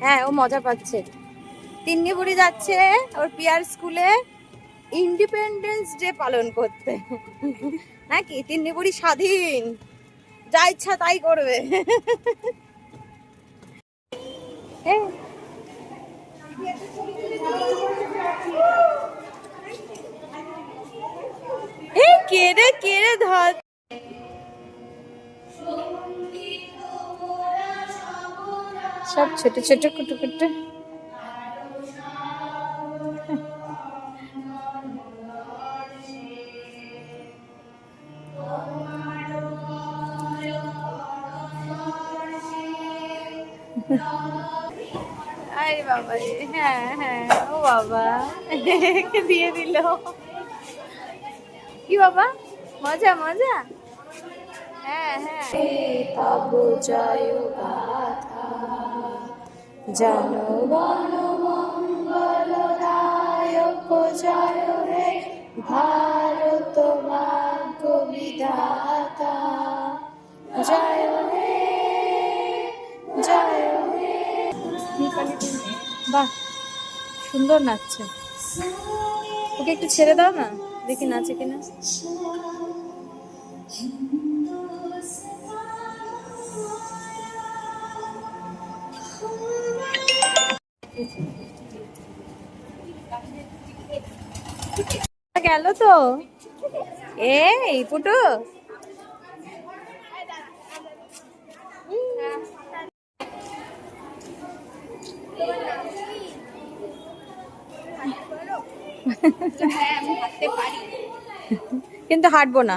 হ্যাঁ, ও মজা পাচ্ছে। তিন্নি বুড়ি যাচ্ছে ওর পিয়ার স্কুলে ইন্ডিপেন্ডেন্স ডে পালন করতে, নাকি? তিন্নি বুড়ি স্বাধীন, যা ইচ্ছা তাই করবে। এই কেড়ে কেড়ে ধর। সব ছোট ছোট কুটু কুটু। আরে বাবা রে, হ্যাঁ হ্যাঁ, ও বাবা দিয়ে দিল। কি বাবা, মজা মজা। হ্যাঁ হ্যাঁ। তব জয় গাথা জনগণ মঙ্গলদায়ক জয় হে ভারত ভাগ্য বিধাতা জয় হে জয় হে। বাহ, সুন্দর নাচছে। ওকে একটু ছেড়ে দাও না, দেখি নাচে কিনা। গেল তো এই পুটু। কিন্তু হাঁটবো না।